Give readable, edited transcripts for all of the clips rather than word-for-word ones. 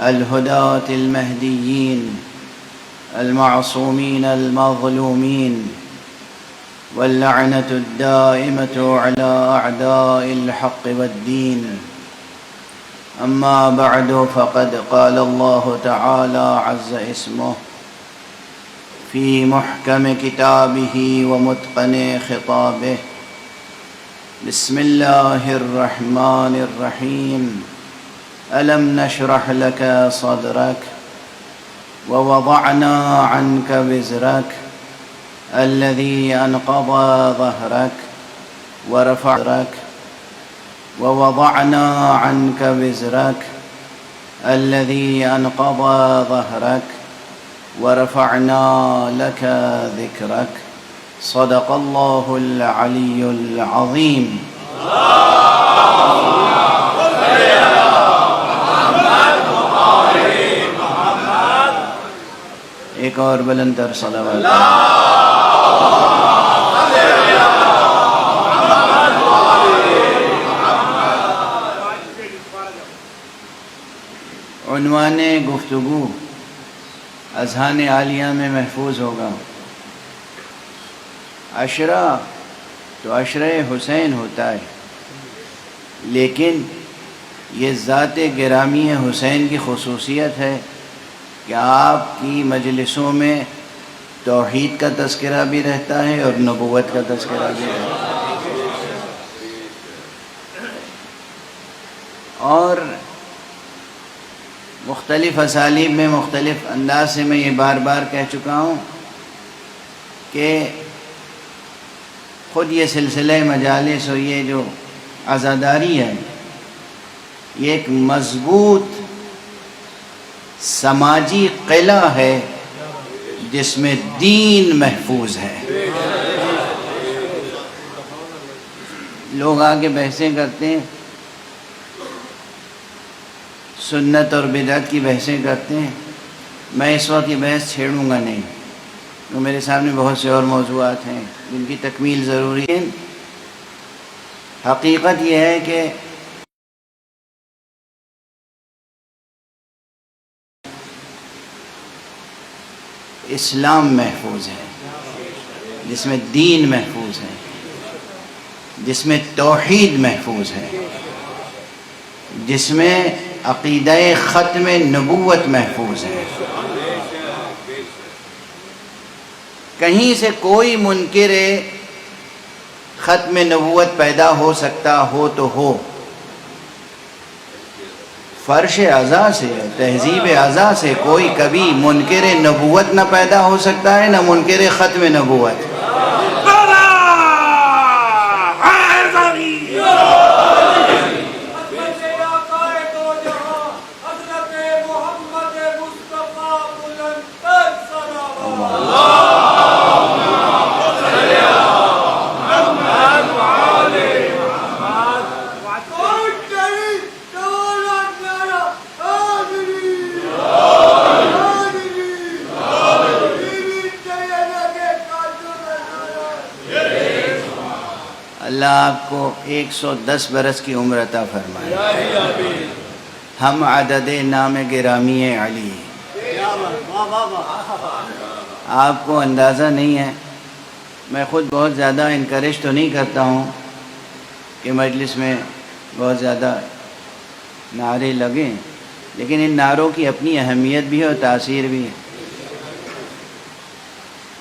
الهداة المهديين المعصومين المظلومين، واللعنة الدائمة على أعداء الحق والدين. أما بعد، فقد قال الله تعالى عز اسمه في محكم كتابه ومتقن خطابه: بسم الله الرحمن الرحيم. ألم نشرح لك صدرك ووضعنا عنك وزرك الذي أنقض ظهرك ورفعك ووضعنا عنك وزرك الذي أنقض ظهرك ورفعنا لك ذكرك. صدق الله العلي العظيم. ایک اور بلند تر صلوات. عنوان گفتگو اذہان عالیہ میں محفوظ ہوگا. عشرہ تو عشرہ حسین ہوتا ہے، لیکن یہ ذات گرامی حسین کی خصوصیت ہے کہ آپ کی مجلسوں میں توحید کا تذکرہ بھی رہتا ہے اور نبوت کا تذکرہ بھی رہتا ہے. اور مختلف اسالیب میں مختلف انداز سے میں یہ بار بار کہہ چکا ہوں کہ خود یہ سلسلہ مجالس اور یہ جو عزاداری ہے، یہ ایک مضبوط سماجی قلعہ ہے جس میں دین محفوظ ہے. لوگ آگے بحثیں کرتے ہیں، سنت اور بدعت کی بحثیں کرتے ہیں. میں اس وقت یہ بحث چھیڑوں گا نہیں، تو میرے سامنے بہت سے اور موضوعات ہیں جن کی تکمیل ضروری ہے. حقیقت یہ ہے کہ اسلام محفوظ ہے، جس میں دین محفوظ ہے، جس میں توحید محفوظ ہے، جس میں عقیدہ ختم نبوت محفوظ ہے. کہیں سے کوئی منکر ختم نبوت پیدا ہو سکتا ہو تو ہو، فرش اعضاء سے، تہذیب اعضاء سے کوئی کبھی منکر نبوت نہ پیدا ہو سکتا ہے، نہ منکر ختم نبوت. اللہ آپ کو 110 برس کی عمر عطا فرمائے. ہم عدد نام گرامی علی. آپ کو اندازہ نہیں ہے، میں خود بہت زیادہ انکریج تو نہیں کرتا ہوں کہ مجلس میں بہت زیادہ نعرے لگیں، لیکن ان نعروں کی اپنی اہمیت بھی ہے اور تاثیر بھی ہے.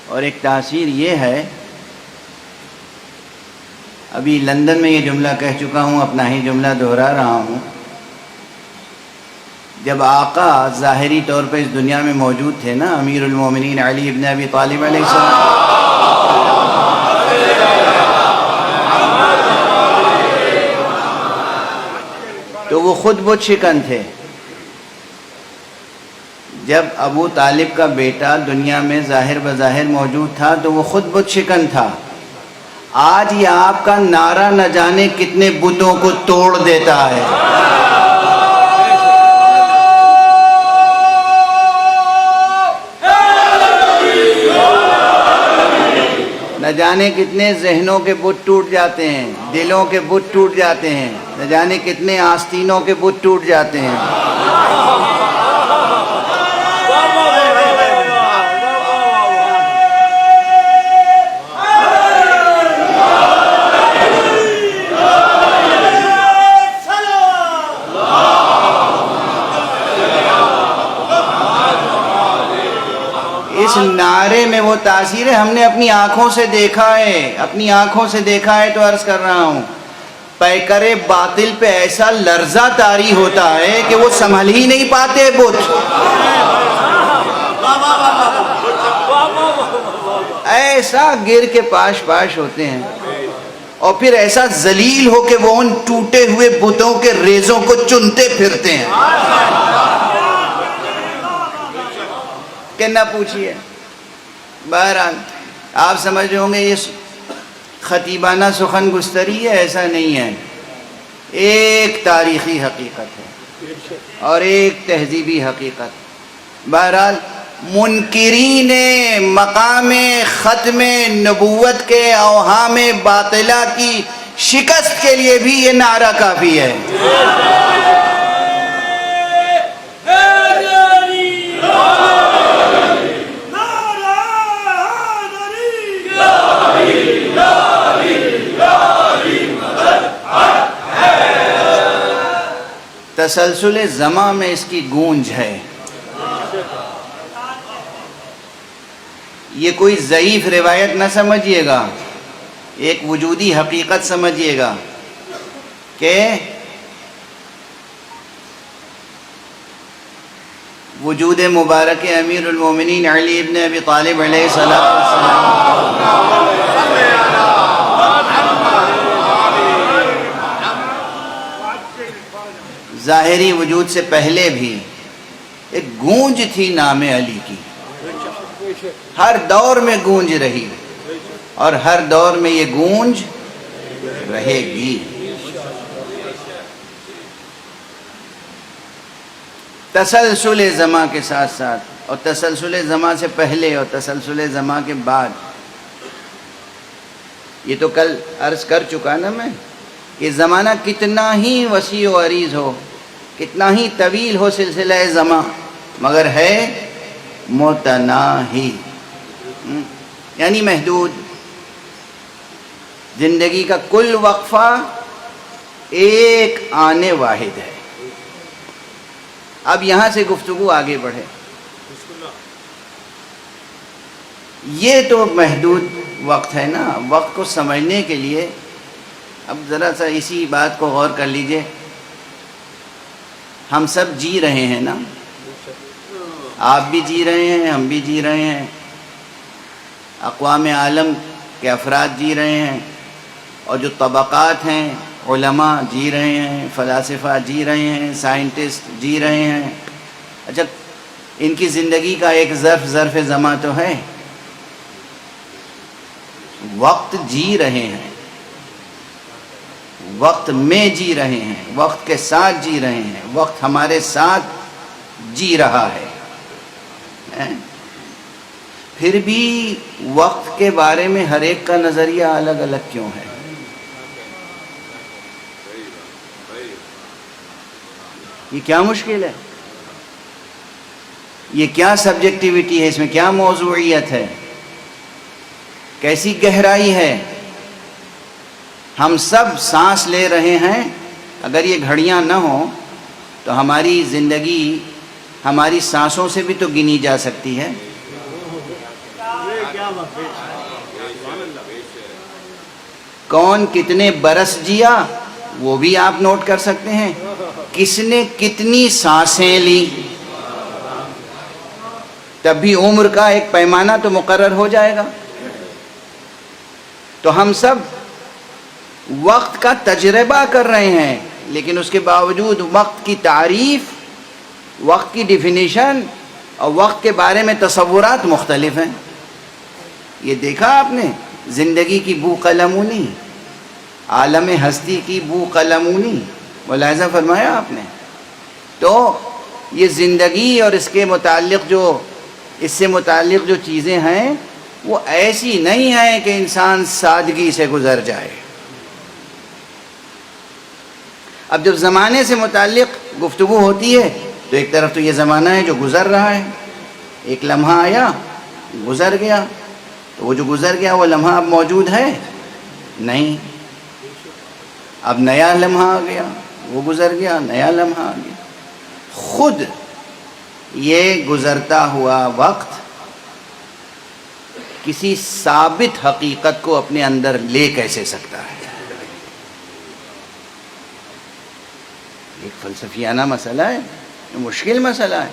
اور ایک تاثیر یہ ہے، ابھی لندن میں یہ جملہ کہہ چکا ہوں، اپنا ہی جملہ دہرا رہا ہوں. جب آقا ظاہری طور پہ اس دنیا میں موجود تھے نا، امیر المومنین علی ابن ابی طالب علیہ السلام، تو وہ خود بت شکن تھے. جب ابو طالب کا بیٹا دنیا میں ظاہر بظاہر موجود تھا تو وہ خود بت شکن تھا. آج یہ آپ کا نعرہ نہ جانے کتنے بتوں کو توڑ دیتا ہے. نہ جانے کتنے ذہنوں کے بت ٹوٹ جاتے ہیں، دلوں کے بت ٹوٹ جاتے ہیں، نہ جانے کتنے آستینوں کے بت ٹوٹ جاتے ہیں۔ اس نعرے میں وہ تاثیر ہے، ہم نے اپنی آنکھوں سے دیکھا ہے، اپنی آنکھوں سے دیکھا ہے، تو عرض کر رہا ہوں پیکر باطل پہ ایسا لرزہ طاری ہوتا ہے کہ وہ سنبھل ہی نہیں پاتے بت، ایسا گر کے پاش پاش ہوتے ہیں، اور پھر ایسا ذلیل ہو کہ وہ ان ٹوٹے ہوئے بتوں کے ریزوں کو چنتے پھرتے ہیں کہ نہ پوچھئے۔ بہرحال آپ سمجھ رہے ہوں گے یہ خطیبانہ سخن گستری ہے، ایسا نہیں ہے، ایک تاریخی حقیقت ہے اور ایک تہذیبی حقیقت۔ بہرحال منکرین مقام ختم نبوت کے اوہام باطلہ کی شکست کے لیے بھی یہ نعرہ کافی ہے۔ تسلسل زماں میں اس کی گونج ہے، یہ کوئی ضعیف روایت نہ سمجھیے گا، ایک وجودی حقیقت سمجھیے گا کہ وجود مبارک امیر المومنین علی ابن ابی طالب علیہ السلام ظاہری وجود سے پہلے بھی ایک گونج تھی نام علی کی، ہر دور میں گونج رہی اور ہر دور میں یہ گونج رہے گی۔ تسلسل زماں کے ساتھ ساتھ، اور تسلسل زماں سے پہلے اور تسلسل زماں کے بعد، یہ تو کل عرض کر چکا نا میں کہ زمانہ کتنا ہی وسیع و عریض ہو، کتنا ہی طویل ہو سلسلہ زماں، مگر ہے متناہی، یعنی محدود۔ زندگی کا کل وقفہ ایک آنے واحد ہے۔ اب یہاں سے گفتگو آگے بڑھے، یہ تو محدود وقت ہے نا، وقت کو سمجھنے کے لیے اب ذرا سا اسی بات کو غور کر لیجئے، ہم سب جی رہے ہیں نا، آپ بھی جی رہے ہیں، ہم بھی جی رہے ہیں، اقوام عالم کے افراد جی رہے ہیں، اور جو طبقات ہیں، علماء جی رہے ہیں، فلاسفہ جی رہے ہیں، سائنٹسٹ جی رہے ہیں۔ اچھا، ان کی زندگی کا ایک ظرف زماں تو ہے، وقت جی رہے ہیں، وقت میں جی رہے ہیں، وقت کے ساتھ جی رہے ہیں، وقت ہمارے ساتھ جی رہا ہے۔ پھر بھی وقت کے بارے میں ہر ایک کا نظریہ الگ الگ کیوں ہے؟ یہ کیا مشکل ہے؟ یہ کیا سبجیکٹیوٹی ہے؟ اس میں کیا موضوعیت ہے؟ کیسی گہرائی ہے؟ ہم سب سانس لے رہے ہیں، اگر یہ گھڑیاں نہ ہوں تو ہماری زندگی ہماری سانسوں سے بھی تو گنی جا سکتی ہے۔ کون کتنے برس جیا وہ بھی آپ نوٹ کر سکتے ہیں، کس نے کتنی سانسیں لی، تب بھی عمر کا ایک پیمانہ تو مقرر ہو جائے گا۔ تو ہم سب وقت کا تجربہ کر رہے ہیں، لیکن اس کے باوجود وقت کی تعریف، وقت کی ڈیفینیشن اور وقت کے بارے میں تصورات مختلف ہیں۔ یہ دیکھا آپ نے زندگی کی بو قلمونی، عالم ہستی کی بو قلمونی، ملاحظہ فرمایا آپ نے؟ تو یہ زندگی اور اس سے متعلق جو چیزیں ہیں، وہ ایسی نہیں ہے کہ انسان سادگی سے گزر جائے. اب جب زمانے سے متعلق گفتگو ہوتی ہے تو ایک طرف تو یہ زمانہ ہے جو گزر رہا ہے، ایک لمحہ آیا گزر گیا، تو وہ جو گزر گیا وہ لمحہ اب موجود ہے نہیں. اب نیا لمحہ آ گیا، وہ گزر گیا، نیا لمحہ آ گیا. خود یہ گزرتا ہوا وقت کسی ثابت حقیقت کو اپنے اندر لے کیسے سکتا ہے؟ ایک فلسفیانہ مسئلہ ہے، مشکل مسئلہ ہے.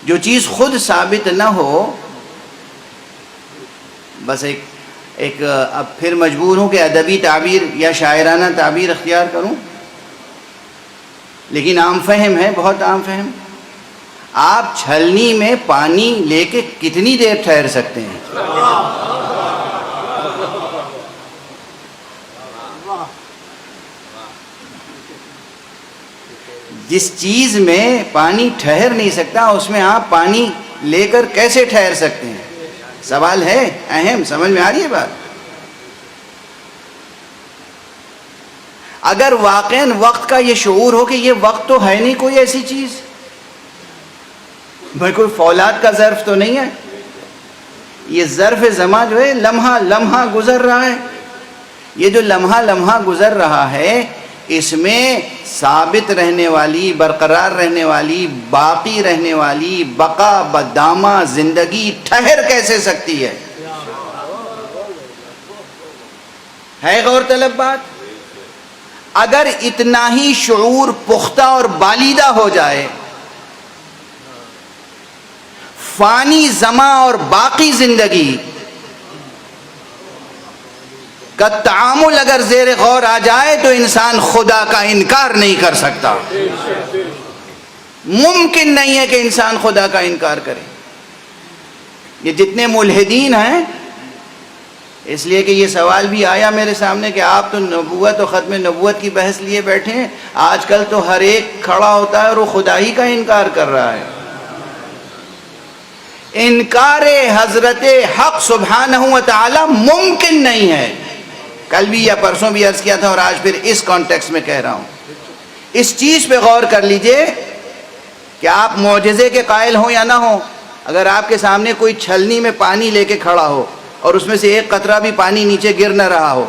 جو چیز خود ثابت نہ ہو، بس ایک اب پھر مجبور ہوں کہ ادبی تعبیر یا شاعرانہ تعبیر اختیار کروں، لیکن عام فہم ہے، بہت عام فہم. آپ چھلنی میں پانی لے کے کتنی دیر ٹھہر سکتے ہیں؟ جس چیز میں پانی ٹھہر نہیں سکتا اس میں آپ پانی لے کر کیسے ٹھہر سکتے ہیں؟ سوال ہے اہم، سمجھ میں آ رہی ہے بات؟ اگر واقعاً وقت کا یہ شعور ہو کہ یہ وقت تو ہے نہیں کوئی ایسی چیز، بھائی کوئی فولاد کا ظرف تو نہیں ہے، یہ ظرف زمان جو ہے لمحہ لمحہ گزر رہا ہے. یہ جو لمحہ لمحہ گزر رہا ہے اس میں ثابت رہنے والی، برقرار رہنے والی، باقی رہنے والی، بقا بدامہ زندگی ٹھہر کیسے سکتی ہے؟ ہے غور طلب بات. اگر اتنا ہی شعور پختہ اور بالیدہ ہو جائے، فانی زماں اور باقی زندگی کا تعامل اگر زیر غور آ جائے تو انسان خدا کا انکار نہیں کر سکتا. ممکن نہیں ہے کہ انسان خدا کا انکار کرے. یہ جتنے ملحدین ہیں، اس لیے کہ یہ سوال بھی آیا میرے سامنے کہ آپ تو نبوت و ختم نبوت کی بحث لیے بیٹھے ہیں، آج کل تو ہر ایک کھڑا ہوتا ہے اور وہ خدا ہی کا انکار کر رہا ہے. انکار حضرت حق سبحانہ و تعالی ممکن نہیں ہے. کل بھی یا پرسوں بھی عرض کیا تھا اور آج پھر اس کانٹیکس میں کہہ رہا ہوں. اس چیز پہ غور کر لیجئے کہ آپ معجزے کے قائل ہوں یا نہ ہوں. اگر آپ کے سامنے کوئی چھلنی میں پانی لے کے کھڑا ہو اور اس میں سے ایک قطرہ بھی پانی نیچے گر نہ رہا ہو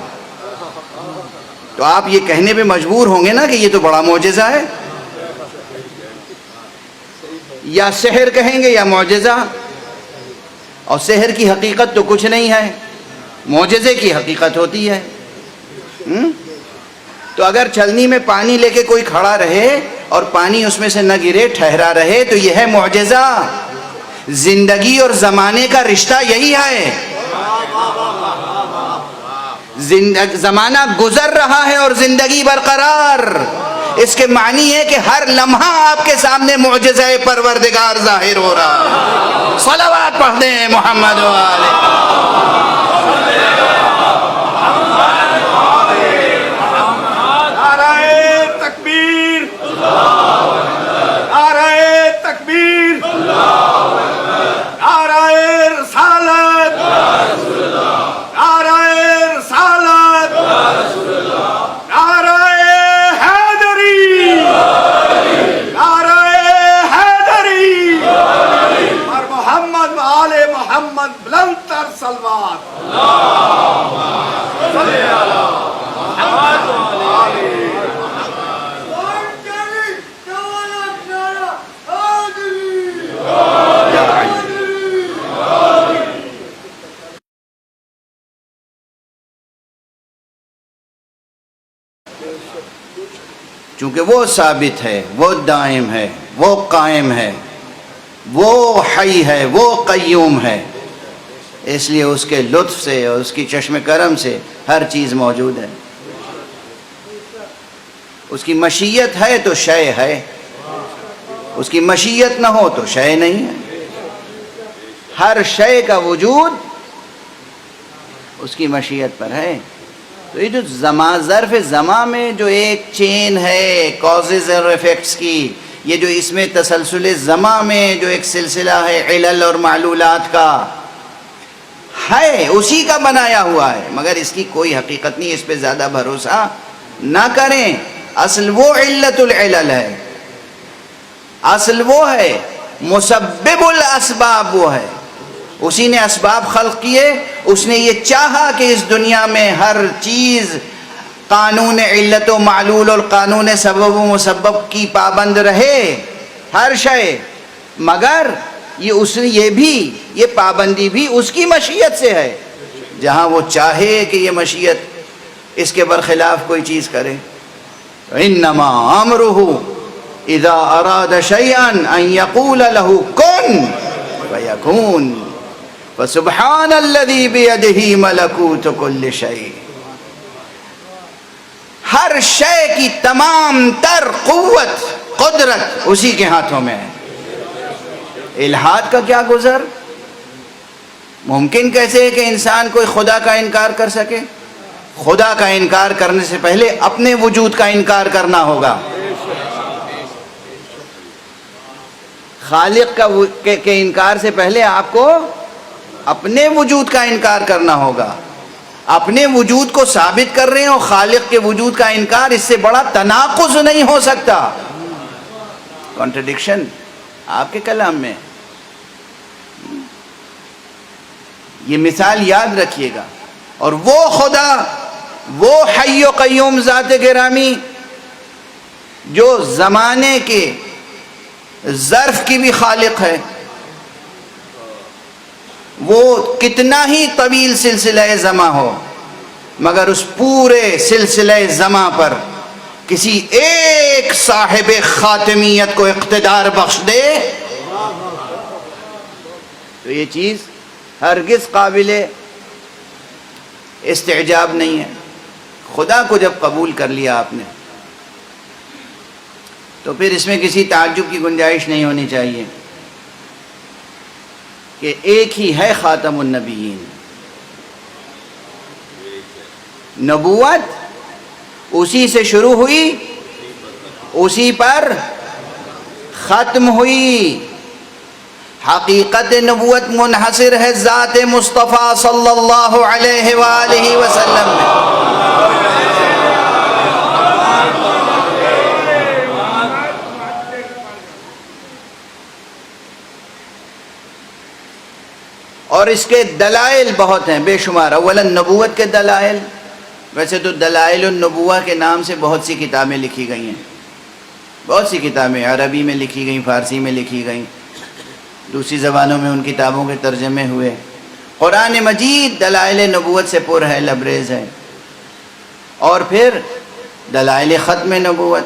تو آپ یہ کہنے پہ مجبور ہوں گے نا کہ یہ تو بڑا معجزہ ہے. یا سحر کہیں گے یا معجزہ. اور سحر کی حقیقت تو کچھ نہیں ہے، معجزے کی حقیقت ہوتی ہے. تو اگر چھلنی میں پانی لے کے کوئی کھڑا رہے اور پانی اس میں سے نہ گرے، ٹھہرا رہے، تو یہ ہے معجزہ. زندگی اور زمانے کا رشتہ یہی ہے. زمانہ گزر رہا ہے اور زندگی برقرار. اس کے معنی ہے کہ ہر لمحہ آپ کے سامنے معجزہ پروردگار ظاہر ہو رہا ہے. صلوات پڑھ دیں محمد و آلہ. نعرہ تکبیر، نعرہ تکبیر، نعرہ رسالت، نعرہ رسالت، نعرہ حیدری، نعرہ حیدری اور محمد و آل محمد بلند تر صلوات. صلی اللہ محمد و آل چونکہ وہ ثابت ہے، وہ دائم ہے، وہ قائم ہے، وہ حی ہے، وہ قیوم ہے، اس لیے اس کے لطف سے اور اس کی چشم کرم سے ہر چیز موجود ہے. اس کی مشیت ہے تو شے ہے، اس کی مشیت نہ ہو تو شے نہیں ہے. ہر شے کا وجود اس کی مشیت پر ہے. تو یہ جو ظرف زمان میں جو ایک چین ہے کازز اور ایفیکٹس کی، یہ جو اس میں تسلسل زمان میں جو ایک سلسلہ ہے علل اور معلولات کا، ہے اسی کا بنایا ہوا ہے، مگر اس کی کوئی حقیقت نہیں، اس پہ زیادہ بھروسہ نہ کریں۔ اصل وہ علت العلل ہے، اصل وہ ہے، مسبب الاسباب وہ ہے، اسی نے اسباب خلق کیے، اس نے یہ چاہا کہ اس دنیا میں ہر چیز قانون علت و معلول اور قانون سبب و مسبب کی پابند رہے، ہر شے، مگر یہ پابندی بھی اس کی مشیت سے ہے، جہاں وہ چاہے کہ یہ مشیت اس کے برخلاف کوئی چیز کرے۔ انما امرہ اذا اراد شیئا ان یقول له کن فیکون فسبحان الذی بیدہ ملکوت کل شیء۔ ہر شے کی تمام تر قوت، قدرت اسی کے ہاتھوں میں ہے۔ الہاد کا کیا گزر؟ ممکن کیسے ہے کہ انسان کوئی خدا کا انکار کر سکے؟ خدا کا انکار کرنے سے پہلے اپنے وجود کا انکار کرنا ہوگا۔ خالق کے انکار سے پہلے آپ کو اپنے وجود کا انکار کرنا ہوگا۔ اپنے وجود کو ثابت کر رہے ہیں اور خالق کے وجود کا انکار، اس سے بڑا تناقض نہیں ہو سکتا، کانٹرڈکشن آپ کے کلام میں۔ یہ مثال یاد رکھیے گا۔ اور وہ خدا، وہ حی و قیوم ذات گرامی جو زمانے کے ظرف کی بھی خالق ہے، وہ کتنا ہی طویل سلسلہ زماں ہو، مگر اس پورے سلسلہ زماں پر کسی ایک صاحب خاتمیت کو اقتدار بخش دے تو یہ چیز ہرگز قابل استعجاب نہیں ہے۔ خدا کو جب قبول کر لیا آپ نے تو پھر اس میں کسی تعجب کی گنجائش نہیں ہونی چاہیے کہ ایک ہی ہے خاتم النبیین۔ نبوت اسی سے شروع ہوئی، اسی پر ختم ہوئی۔ حقیقت نبوت منحصر ہے ذات مصطفیٰ صلی اللہ علیہ وآلہ وسلم میں۔ اور اس کے دلائل بہت ہیں، بے شمار۔ اولا نبوت کے دلائل، ویسے تو دلائل النبوہ کے نام سے بہت سی کتابیں لکھی گئی ہیں، بہت سی کتابیں عربی میں لکھی گئیں، فارسی میں لکھی گئیں، دوسری زبانوں میں ان کتابوں کے ترجمے ہوئے۔ قرآن مجید دلائل نبوت سے پر ہے، لبریز ہے۔ اور پھر دلائل ختم نبوت،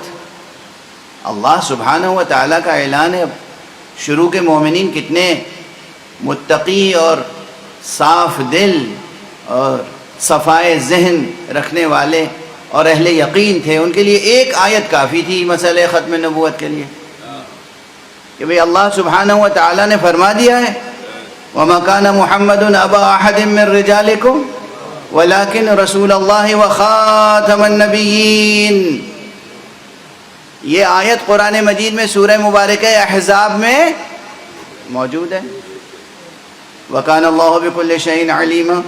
اللہ سبحانہ و تعالیٰ کا اعلان ہے۔ شروع کے مومنین کتنے متقی اور صاف دل اور صفائے ذہن رکھنے والے اور اہل یقین تھے، ان کے لیے ایک آیت کافی تھی مسئلہ ختم نبوت کے لیے، کہ بھئی اللہ سبحانہ و تعالیٰ نے فرما دیا ہے وَمَا كَانَ مُحَمَّدٌ أَبَا أَحَدٍ مِّن رِّجَالِكُمْ وَلَكِنْ رَسُولَ اللَّهِ وَخَاتَمَ النَّبِيِّينَ۔ یہ آیت قرآن مجید میں سورہ مبارکہ احزاب میں موجود ہے۔ وَكَانَ اللَّهُ بِكُلِّ شَيْءٍ عَلِيمًا،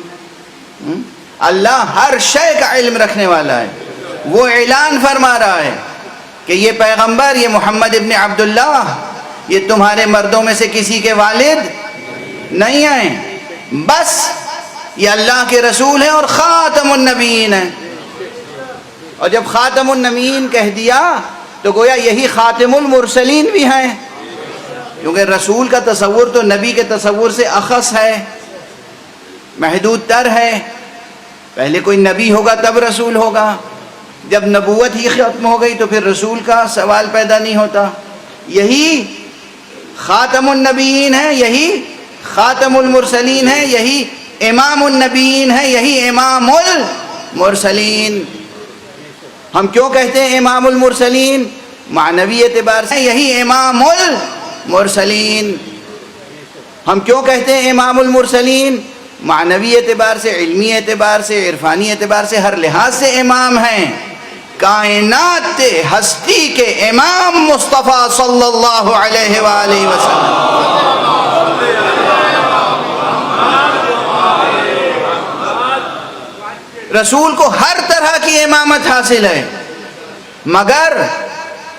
اللہ ہر شے کا علم رکھنے والا ہے۔ وہ اعلان فرما رہا ہے کہ یہ پیغمبر، یہ محمد ابن عبداللہ، یہ تمہارے مردوں میں سے کسی کے والد نہیں ہیں، بس یہ اللہ کے رسول ہیں اور خاتم النبیین ہیں۔ اور جب خاتم النبیین کہہ دیا تو گویا یہی خاتم المرسلین بھی ہیں، کیونکہ رسول کا تصور تو نبی کے تصور سے اخص ہے، محدود تر ہے۔ پہلے کوئی نبی ہوگا تب رسول ہوگا، جب نبوت ہی ختم ہو گئی تو پھر رسول کا سوال پیدا نہیں ہوتا۔ یہی خاتم النبیین ہے، یہی خاتم المرسلین ہے، یہی امام النبیین ہے، یہی امام المرسلین۔ ہم کیوں کہتے ہیں امام المرسلین؟ معنوی اعتبار سے یہی امام المرسلین۔ ہم کیوں کہتے ہیں امام المرسلین؟ معنوی اعتبار سے، علمی اعتبار سے، عرفانی اعتبار سے، ہر لحاظ سے امام ہیں۔ کائنات ہستی کے امام مصطفیٰ صلی اللہ علیہ وآلہ وسلم۔ رسول کو ہر طرح کی امامت حاصل ہے، مگر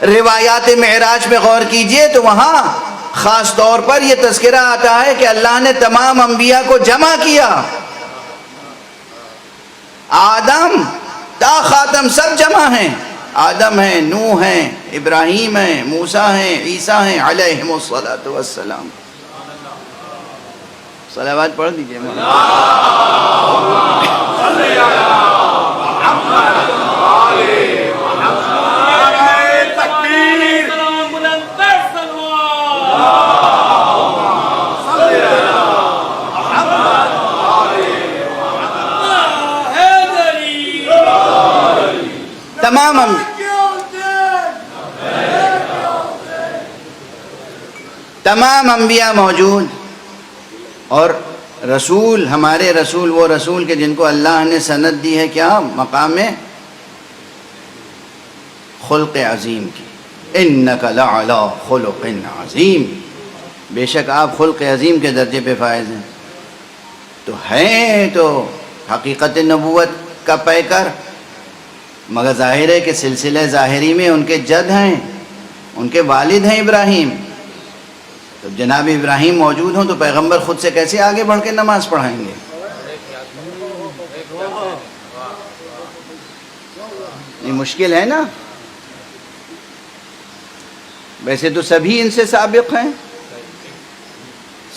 روایات معراج پہ غور کیجئے تو وہاں خاص طور پر یہ تذکرہ آتا ہے کہ اللہ نے تمام انبیاء کو جمع کیا، آدم تا خاتم سب جمع ہیں، آدم ہیں، نوح ہیں، ابراہیم ہیں، موسیٰ ہیں، عیسیٰ ہیں علیہم الصلاۃ والسلام۔ صلوات پڑھ دیجئے تمام انبیاء موجود، اور رسول، ہمارے رسول، وہ رسول کے جن کو اللہ نے سند دی ہے کیا؟ مقام خلق عظیم کی، انک لعلی خلق عظیم، بے شک آپ خلق عظیم کے درجے پہ فائز ہیں۔ تو ہیں تو حقیقت نبوت کا پیکر، مگر ظاہر ہے کہ سلسلہ ظاہری میں ان کے جد ہیں، ان کے والد ہیں ابراہیم، تو جناب ابراہیم موجود ہوں تو پیغمبر خود سے کیسے آگے بڑھ کے نماز پڑھائیں گے؟ یہ مشکل ہے نا۔ ویسے تو سبھی ان سے سابق ہیں،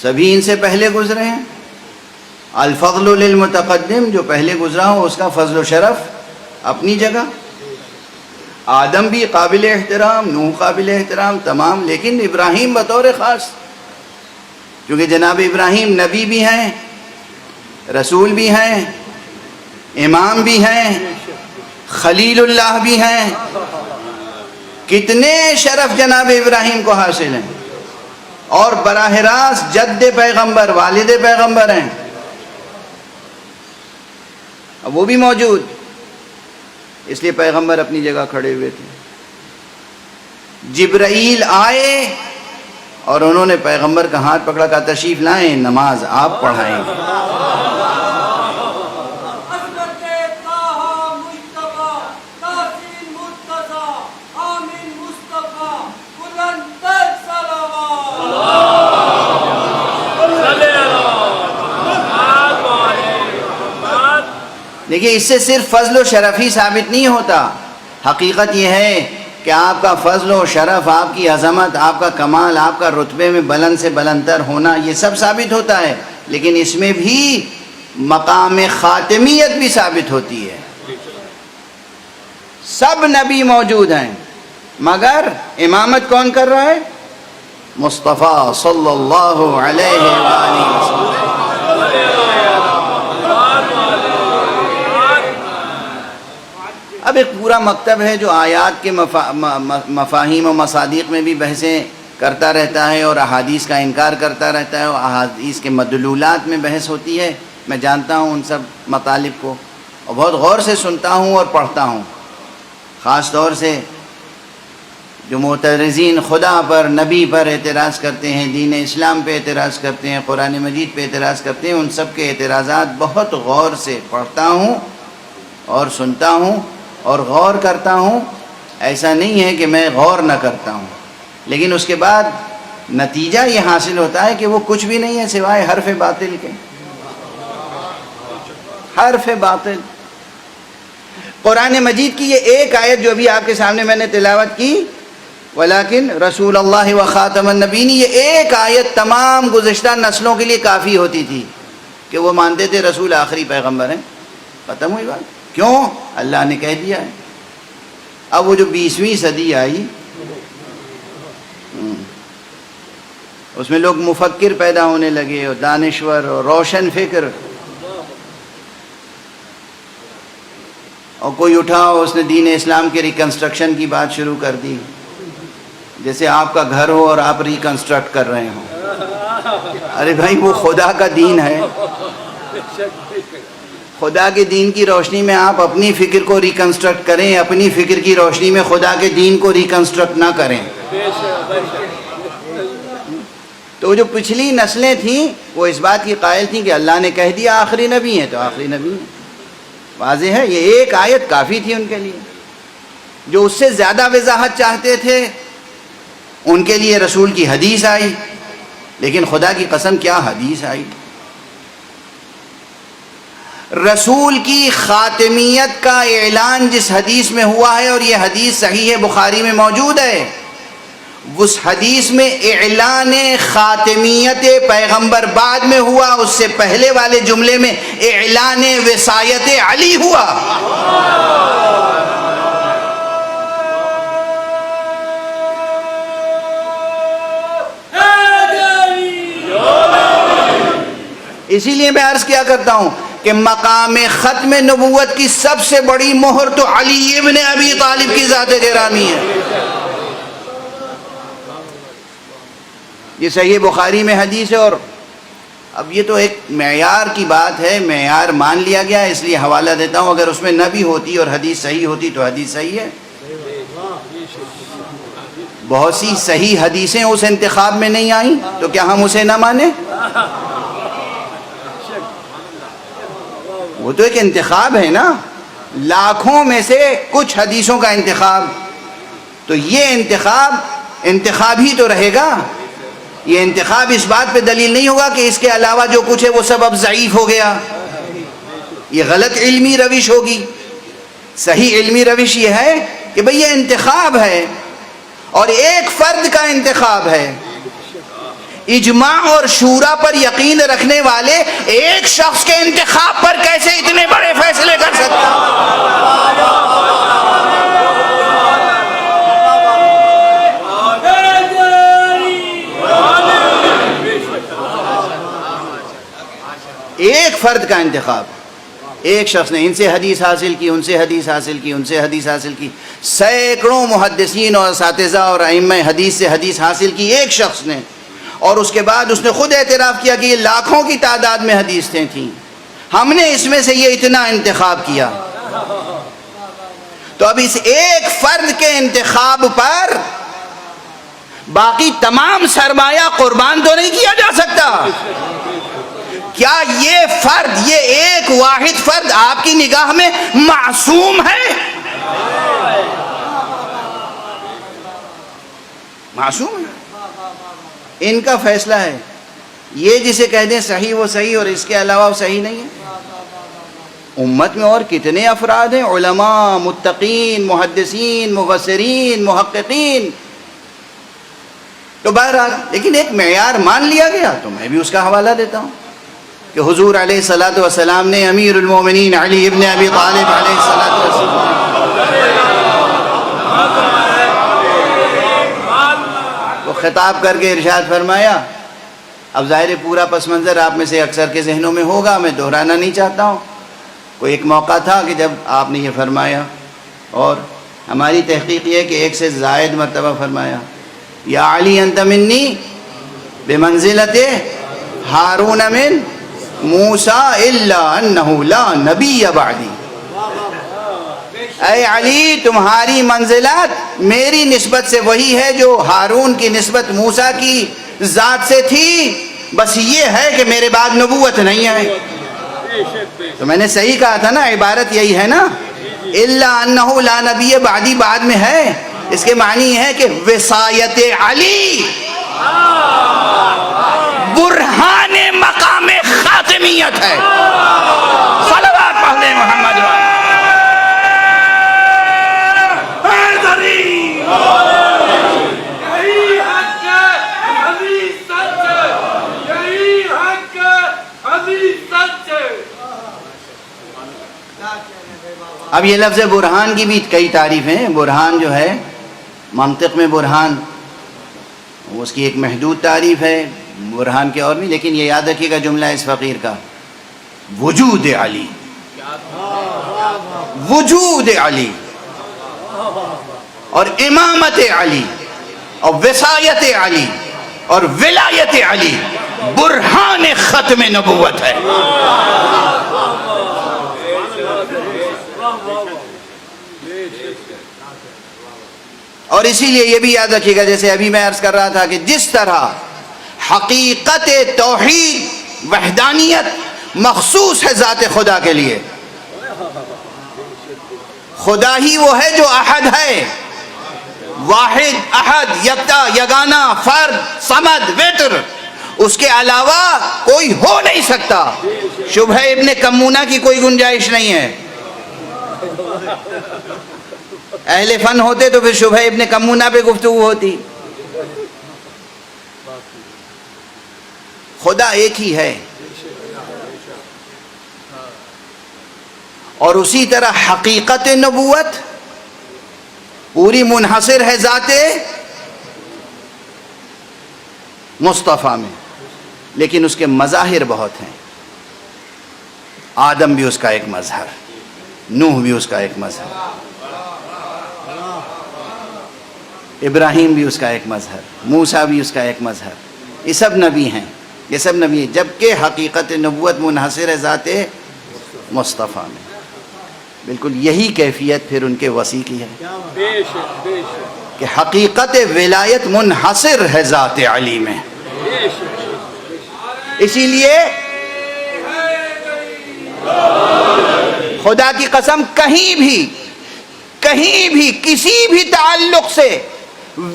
سبھی ان سے پہلے گزرے ہیں۔ الفضل للمتقدم، جو پہلے گزرا ہو اس کا فضل و شرف اپنی جگہ، آدم بھی قابل احترام، نوح قابل احترام، تمام، لیکن ابراہیم بطور خاص، کیونکہ جناب ابراہیم نبی بھی ہیں، رسول بھی ہیں، امام بھی ہیں، خلیل اللہ بھی ہیں، کتنے شرف جناب ابراہیم کو حاصل ہیں، اور براہ راست جد پیغمبر، والد پیغمبر ہیں، اب وہ بھی موجود، اس لیے پیغمبر اپنی جگہ کھڑے ہوئے تھے۔ جبرائیل آئے اور انہوں نے پیغمبر کا ہاتھ پکڑا، کہا تشریف لائیں، نماز آپ پڑھائیں گے۔ دیکھیے، اس سے صرف فضل و شرف ہی ثابت نہیں ہوتا، حقیقت یہ ہے کہ آپ کا فضل و شرف، آپ کی عظمت، آپ کا کمال، آپ کا رتبے میں بلند سے بلندتر ہونا، یہ سب ثابت ہوتا ہے، لیکن اس میں بھی مقام خاتمیت بھی ثابت ہوتی ہے۔ سب نبی موجود ہیں، مگر امامت کون کر رہا ہے؟ مصطفیٰ صلی اللہ علیہ وآلہ وسلم۔ اب ایک پورا مکتب ہے جو آیات کے مفاہیم و مصادیق میں بھی بحثیں کرتا رہتا ہے اور احادیث کا انکار کرتا رہتا ہے، اور احادیث کے مدلولات میں بحث ہوتی ہے۔ میں جانتا ہوں ان سب مطالب کو، اور بہت غور سے سنتا ہوں اور پڑھتا ہوں، خاص طور سے جو معترضین خدا پر، نبی پر اعتراض کرتے ہیں، دین اسلام پہ اعتراض کرتے ہیں، قرآن مجید پہ اعتراض کرتے ہیں، ان سب کے اعتراضات بہت غور سے پڑھتا ہوں اور سنتا ہوں اور غور کرتا ہوں۔ ایسا نہیں ہے کہ میں غور نہ کرتا ہوں، لیکن اس کے بعد نتیجہ یہ حاصل ہوتا ہے کہ وہ کچھ بھی نہیں ہے سوائے حرف باطل کے، حرف باطل۔ قرآن مجید کی یہ ایک آیت جو ابھی آپ کے سامنے میں نے تلاوت کی، ولیکن رسول اللہ و خاتم النبیین، یہ ایک آیت تمام گزشتہ نسلوں کے لیے کافی ہوتی تھی کہ وہ مانتے تھے رسول آخری پیغمبر ہیں، ختم ہوئی بات۔ کیوں؟ اللہ نے کہہ دیا ہے۔ اب وہ جو 20ویں صدی آئی، اس میں لوگ مفکر پیدا ہونے لگے اور دانشور اور روشن فکر، اور کوئی اٹھا اور اس نے دین اسلام کے ریکنسٹرکشن کی بات شروع کر دی، جیسے آپ کا گھر ہو اور آپ ریکنسٹرکٹ کر رہے ہوں۔ ارے بھائی، وہ خدا کا دین ہے، خدا کے دین کی روشنی میں آپ اپنی فکر کو ریکنسٹرکٹ کریں، اپنی فکر کی روشنی میں خدا کے دین کو ریکنسٹرکٹ نہ کریں۔ تو جو پچھلی نسلیں تھیں وہ اس بات کی قائل تھیں کہ اللہ نے کہہ دیا آخری نبی ہیں تو آخری نبی ہیں، واضح ہے، یہ ایک آیت کافی تھی ان کے لیے. جو اس سے زیادہ وضاحت چاہتے تھے ان کے لیے رسول کی حدیث آئی، لیکن خدا کی قسم کیا حدیث آئی. رسول کی خاتمیت کا اعلان جس حدیث میں ہوا ہے، اور یہ حدیث صحیح بخاری میں موجود ہے، اس حدیث میں اعلان خاتمیت پیغمبر بعد میں ہوا، اس سے پہلے والے جملے میں اعلان وصایت علی ہوا. اسی لیے میں عرض کیا کرتا ہوں کہ مقام ختم نبوت کی سب سے بڑی مہر تو علی ابن ابی طالب کی ذات گرامی ہے. یہ صحیح بخاری میں حدیث ہے، اور اب یہ تو ایک معیار کی بات ہے، معیار مان لیا گیا ہے، اس لیے حوالہ دیتا ہوں. اگر اس میں نہ بھی ہوتی اور حدیث صحیح ہوتی تو حدیث صحیح ہے. بہت سی صحیح حدیثیں اس انتخاب میں نہیں آئیں تو کیا ہم اسے نہ مانیں؟ وہ تو ایک انتخاب ہے نا، لاکھوں میں سے کچھ حدیثوں کا انتخاب. تو یہ انتخاب ہی تو رہے گا. یہ انتخاب اس بات پہ دلیل نہیں ہوگا کہ اس کے علاوہ جو کچھ ہے وہ سب اب ضعیف ہو گیا. یہ غلط علمی روش ہوگی. صحیح علمی روش یہ ہے کہ بھئی یہ انتخاب ہے، اور ایک فرد کا انتخاب ہے. اجماع اور شورا پر یقین رکھنے والے ایک شخص کے انتخاب پر کیسے اتنے بڑے فیصلے کر سکتے ہیں؟ ایک فرد کا انتخاب، ایک شخص نے ان سے حدیث حاصل کی، ان سے حدیث حاصل کی، ان سے حدیث حاصل کی. سینکڑوں محدثین اور اساتذہ اور ائمہ حدیث سے حدیث حاصل کی ایک شخص نے، اور اس کے بعد اس نے خود اعتراف کیا کہ یہ لاکھوں کی تعداد میں حدیثیں تھیں، ہم نے اس میں سے یہ اتنا انتخاب کیا. تو اب اس ایک فرد کے انتخاب پر باقی تمام سرمایہ قربان تو نہیں کیا جا سکتا. کیا یہ فرد، یہ ایک واحد فرد آپ کی نگاہ میں معصوم ہے؟ معصوم ہے. ان کا فیصلہ ہے. یہ جسے کہہ دیں صحیح وہ صحیح، اور اس کے علاوہ وہ صحیح نہیں ہے. امت میں اور کتنے افراد ہیں، علماء، متقین، محدثین، مفسرین، محققین. تو بہرحال لیکن ایک معیار مان لیا گیا تو میں بھی اس کا حوالہ دیتا ہوں کہ حضور علیہ الصلوۃ والسلام نے امیر المومنین علی ابن ابی طالب علیہ الصلوۃ والسلام کو خطاب کر کے ارشاد فرمایا. اب ظاہر پورا پس منظر آپ میں سے اکثر کے ذہنوں میں ہوگا، میں دہرانا نہیں چاہتا ہوں. کوئی ایک موقع تھا کہ جب آپ نے یہ فرمایا، اور ہماری تحقیق یہ ہے کہ ایک سے زائد مرتبہ فرمایا، یا علی انت منی بمنزلت ہارون من موسیٰ الا انہ لا نبی بعدی. اے علی تمہاری منزلت میری نسبت سے وہی ہے جو ہارون کی نسبت موسیٰ کی ذات سے تھی، بس یہ ہے کہ میرے بعد نبوت نہیں ہے. تو میں نے صحیح کہا تھا نا، عبارت یہی ہے نا، الا انہ لا نبی بعدی بعد میں ہے. اس کے معنی یہ ہے کہ وصایت علی برہان مقام خاتمیت ہے. صلوات پڑھ دیں محمد اب یہ لفظ برہان کی بھی کئی تعریفیں ہیں. برہان جو ہے منطق میں برہان، اس کی ایک محدود تعریف ہے، برہان کے اور بھی. لیکن یہ یاد رکھیے گا جملہ اس فقیر کا، وجود علی، وجود علی اور امامت علی اور وصایت علی اور ولایت علی برہان ختم نبوت ہے. اور اسی لیے یہ بھی یاد رکھیے گا، جیسے ابھی میں عرض کر رہا تھا کہ جس طرح حقیقت توحید وحدانیت مخصوص ہے ذات خدا کے لیے، خدا ہی وہ ہے جو احد ہے، واحد، احد، یکتا، یگانہ، فرد، صمد، وتر، اس کے علاوہ کوئی ہو نہیں سکتا۔ شبہ ابن کمونہ کی کوئی گنجائش نہیں ہے۔ اہل فن ہوتے تو پھر شبہ ابن کمونہ پہ گفتگو ہوتی۔ خدا ایک ہی ہے، اور اسی طرح حقیقت نبوت پوری منحصر ہے ذات مصطفیٰ میں، لیکن اس کے مظاہر بہت ہیں۔ آدم بھی اس کا ایک مظہر، نوح بھی اس کا ایک مظہر، ابراہیم بھی اس کا ایک مظہر، موسیٰ بھی اس کا ایک مظہر۔ یہ سب نبی ہیں، یہ سب نبی ہیں، جبکہ حقیقت نبوت منحصر ہے ذات مصطفیٰ میں۔ بالکل یہی کیفیت پھر ان کے وسیع کی ہے کہ حقیقت ولایت منحصر ہے ذات علی میں۔ اسی لیے خدا کی قسم کہیں بھی کسی بھی تعلق سے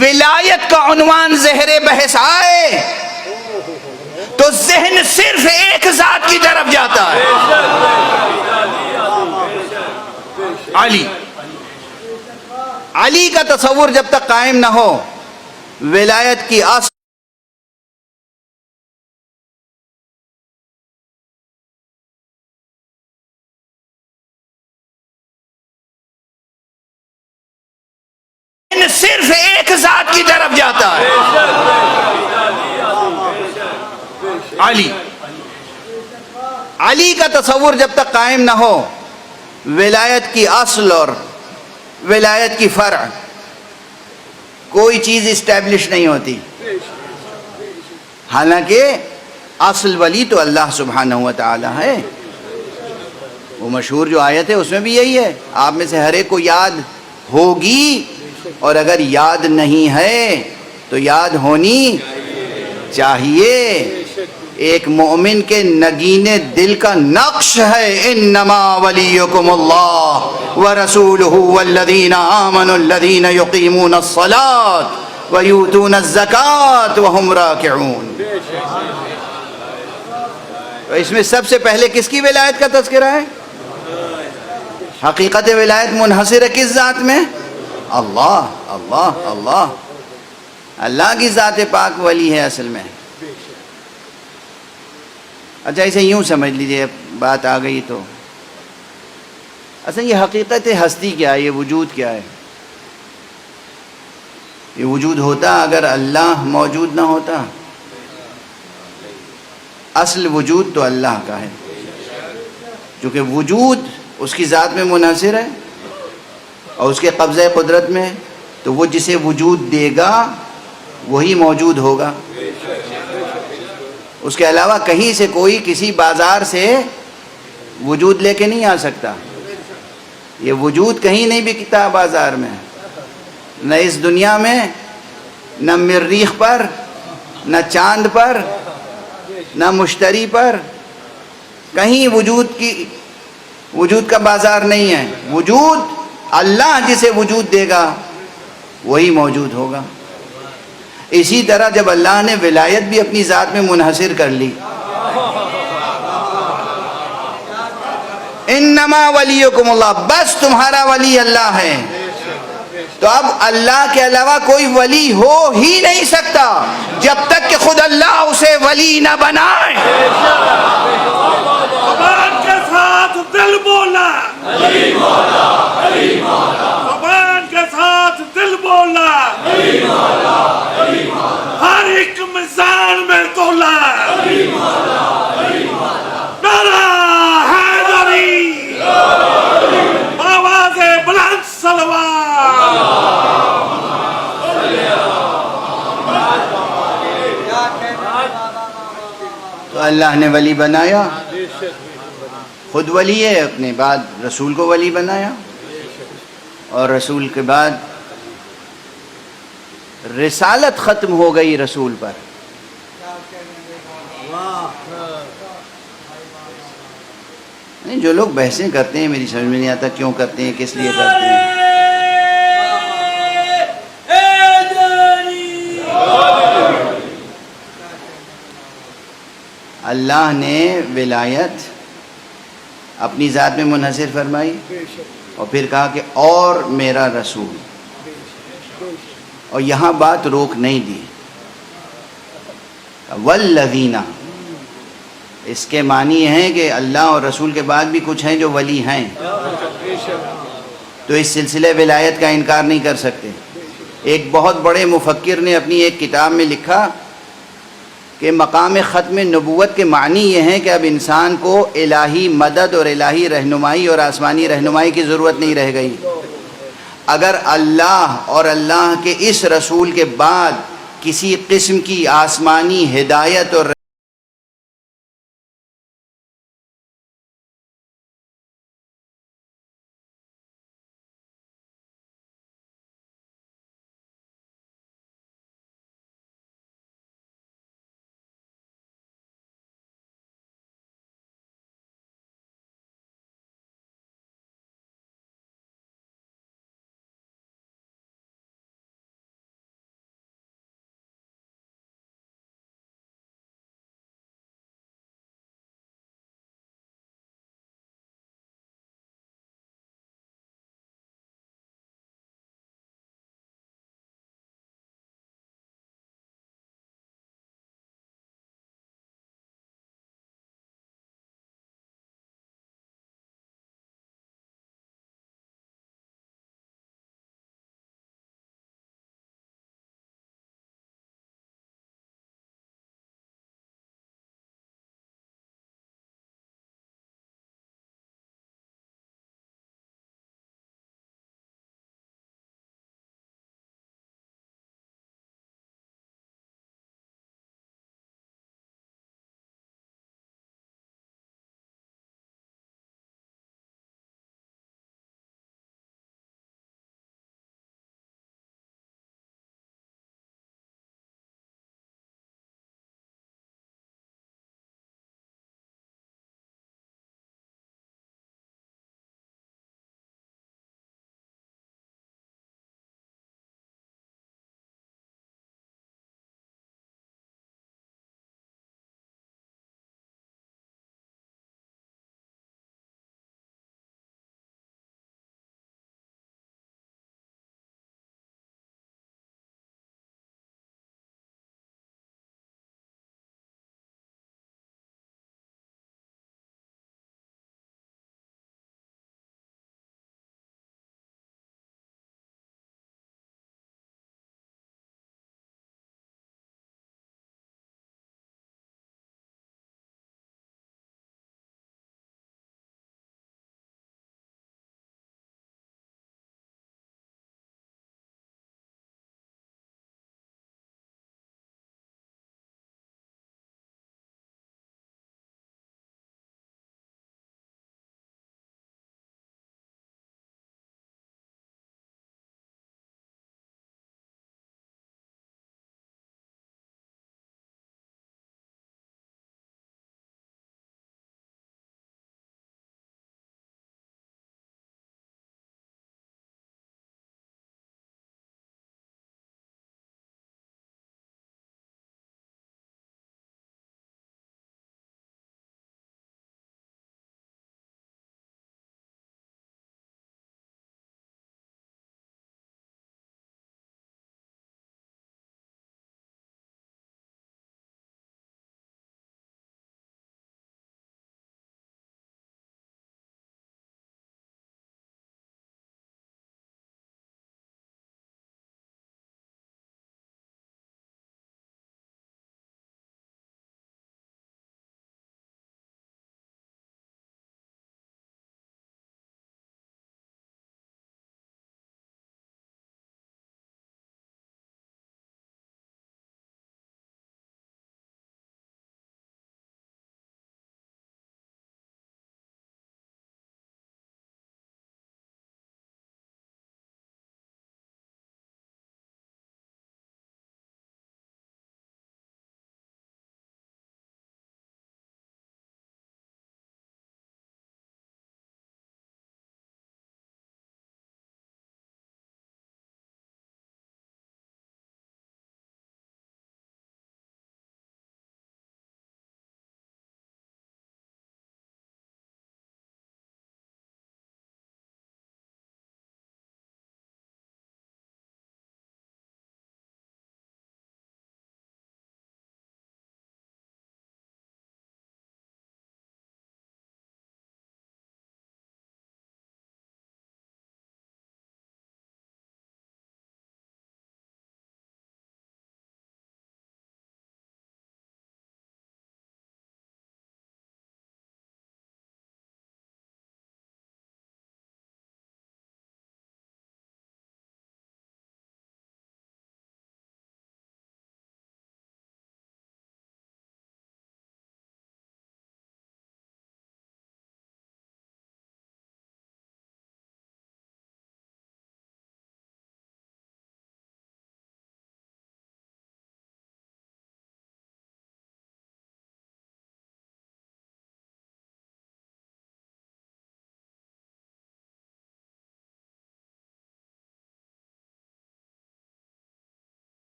ولایت کا عنوان زہر بحث آئے تو ذہن صرف ایک ذات کی طرف جاتا ہے، علی۔ علی کا تصور جب تک قائم نہ ہو، ولایت کی اصل صرف ایک ذات کی طرف جاتا ہے، علی۔ علی کا تصور جب تک قائم نہ ہو، ولایت کی اصل اور ولایت کی فرع کوئی چیز اسٹیبلش نہیں ہوتی۔ حالانکہ اصل ولی تو اللہ سبحانہ و تعالی ہے۔ وہ مشہور جو آیت ہے اس میں بھی یہی ہے، آپ میں سے ہر ایک کو یاد ہوگی، اور اگر یاد نہیں ہے تو یاد ہونی چاہیے۔ ایک مومن کے نگین دل کا نقش ہے، انما ولیکم اللہ ورسولہ والذین آمنوا الذین یقیمون الصلاة ویؤتون الزکاة وہم راکعون۔ تو اس میں سب سے پہلے کس کی ولایت کا تذکرہ ہے؟ حقیقت ولایت منحصر ہے کس ذات میں؟ اللہ، اللہ، اللہ۔ اللہ کی ذات پاک ولی ہے اصل میں۔ اچھا اسے یوں سمجھ لیجئے، بات آ گئی تو اصل یہ حقیقت ہستی کیا ہے، یہ وجود کیا ہے؟ یہ وجود ہوتا اگر اللہ موجود نہ ہوتا؟ اصل وجود تو اللہ کا ہے، چونکہ وجود اس کی ذات میں منحصر ہے اور اس کے قبضہ قدرت میں، تو وہ جسے وجود دے گا وہی موجود ہوگا۔ اس کے علاوہ کہیں سے کوئی کسی بازار سے وجود لے کے نہیں آ سکتا۔ یہ وجود کہیں نہیں بکتا بازار میں، نہ اس دنیا میں، نہ مریخ پر، نہ چاند پر، نہ مشتری پر، کہیں وجود کا بازار نہیں ہے۔ وجود اللہ جسے وجود دے گا وہی موجود ہوگا۔ اسی طرح جب اللہ نے ولایت بھی اپنی ذات میں منحصر کر لی، انما ولیکم اللہ، بس تمہارا ولی اللہ ہے، تو اب اللہ کے علاوہ کوئی ولی ہو ہی نہیں سکتا جب تک کہ خود اللہ اسے ولی نہ بنائے۔ زبان کے ساتھ دل بولا، علی مولا، علی مولا۔ زبان کے ساتھ دل بولا، علی مولا، علی مولا۔ ہر ایک میزان میں تولا، علی مولا، علی مولا۔ نعرہ حیدری، آواز بلند صلوات۔ تو اللہ نے ولی بنایا، خود ولی ہے، اپنے بعد رسول کو ولی بنایا، اور رسول کے بعد رسالت ختم ہو گئی رسول پر۔ نہیں، جو لوگ بحثیں کرتے ہیں میری سمجھ میں نہیں آتا کیوں کرتے ہیں، کس لیے کرتے ہیں۔ اللہ نے ولایت اپنی ذات میں منحصر فرمائی اور پھر کہا کہ اور میرا رسول، اور یہاں بات روک نہیں دی۔ والذین، اس کے معنی یہ ہے کہ اللہ اور رسول کے بعد بھی کچھ ہیں جو ولی ہیں، تو اس سلسلہ ولایت کا انکار نہیں کر سکتے۔ ایک بہت بڑے مفکر نے اپنی ایک کتاب میں لکھا کہ مقام ختم نبوت کے معنی یہ ہیں کہ اب انسان کو الہی مدد اور الہی رہنمائی اور آسمانی رہنمائی کی ضرورت نہیں رہ گئی۔ اگر اللہ اور اللہ کے اس رسول کے بعد کسی قسم کی آسمانی ہدایت اور